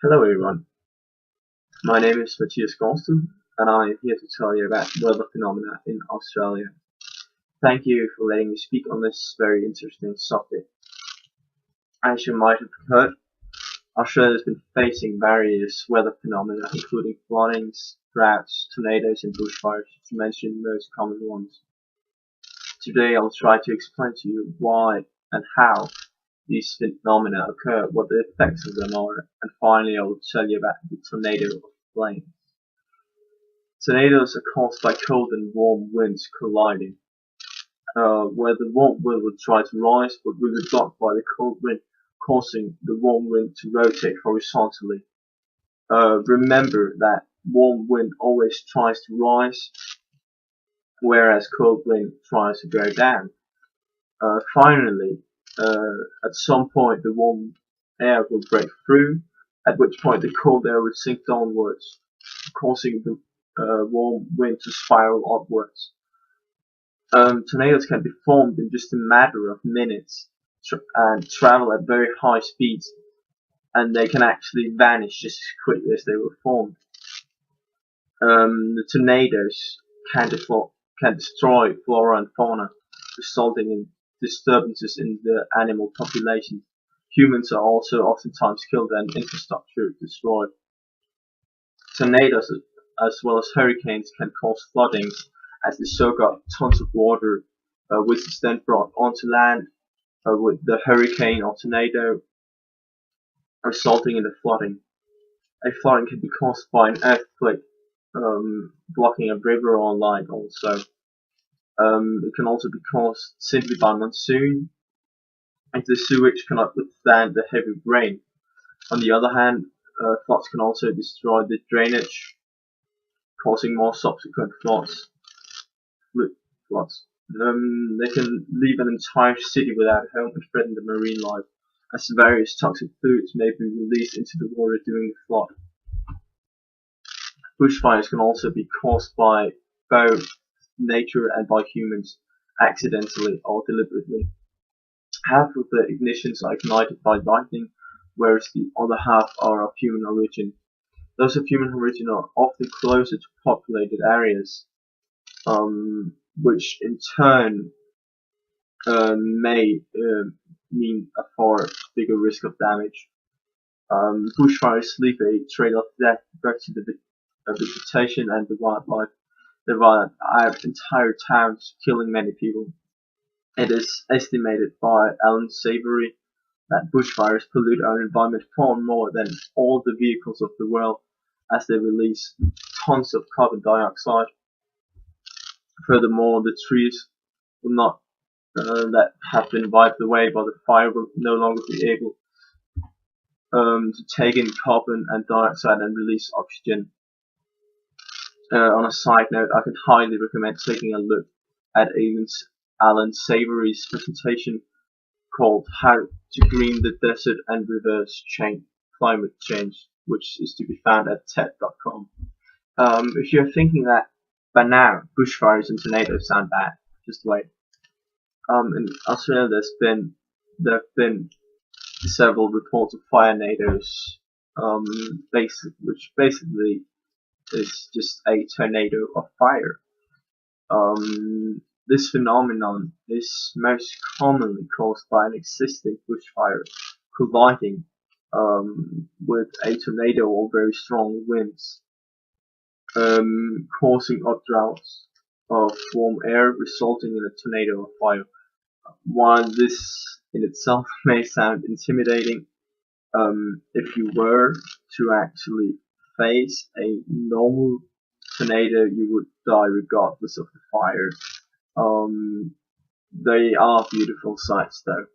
Hello everyone, my name is Matthias Galston and I am here to tell you about weather phenomena in Australia. Thank you for letting me speak on this very interesting subject. As you might have heard, Australia has been facing various weather phenomena including floodings, droughts, tornadoes and bushfires, to mention the most common ones. Today I'll try to explain to you why and how these phenomena occur, what the effects of them are, and finally I will tell you about the tornado of flames. Tornadoes are caused by cold and warm winds colliding, where the warm wind will try to rise but will be blocked by the cold wind, causing the warm wind to rotate horizontally. Remember that warm wind always tries to rise, whereas cold wind tries to go down. Finally, at some point the warm air will break through, at which point the cold air will sink downwards, causing the warm wind to spiral upwards. Tornadoes can be formed in just a matter of minutes and travel at very high speeds, and they can actually vanish just as quickly as they were formed. The tornadoes can destroy flora and fauna, resulting in disturbances in the animal population. Humans are also oftentimes killed and infrastructure destroyed. Tornadoes, as well as hurricanes, can cause floodings as they soak up tons of water, which is then brought onto land with the hurricane or tornado, resulting in a flooding. A flooding can be caused by an earthquake, blocking a river or line also. It can also be caused simply by monsoon, if the sewage cannot withstand the heavy rain. On the other hand, floods can also destroy the drainage, causing more subsequent floods. They can leave an entire city without a home and threaten the marine life, as various toxic fluids may be released into the water during the flood. Bushfires can also be caused by both nature and by humans, accidentally or deliberately. Half of the ignitions are ignited by lightning, whereas the other half are of human origin. Those of human origin are often closer to populated areas, which in turn may mean a far bigger risk of damage. Bushfires leave a trail of death both to the vegetation and the wildlife. They wipe out entire towns, killing many people. It is estimated by Alan Savory that bushfires pollute our environment far more than all the vehicles of the world, as they release tons of carbon dioxide. Furthermore, the trees will not that have been wiped away by the fire will no longer be able to take in carbon and dioxide and release oxygen. On a side note, I can highly recommend taking a look at Alan Savory's presentation called How to Green the Desert and Reverse Climate Change, which is to be found at TED.com. If you're thinking that by now bushfires and tornadoes sound bad, just wait. In Australia there have been several reports of firenadoes, which basically is just a tornado of fire. This phenomenon is most commonly caused by an existing bushfire colliding with a tornado or very strong winds, causing updrafts of warm air, resulting in a tornado of fire. While this in itself may sound intimidating, if you were to actually face a normal tornado, you would die regardless of the fire. They are beautiful sights though.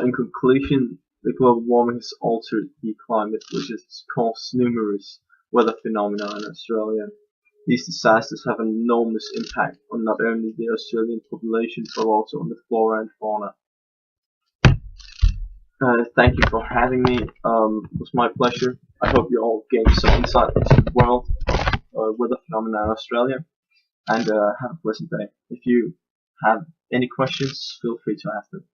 In conclusion, the global warming has altered the climate, which has caused numerous weather phenomena in Australia. These disasters have an enormous impact on not only the Australian population, but also on the flora and fauna. Thank you for having me. It was my pleasure. I hope you all gained some insight into the world, weather phenomena in Australia, and have a pleasant day. If you have any questions, feel free to ask them.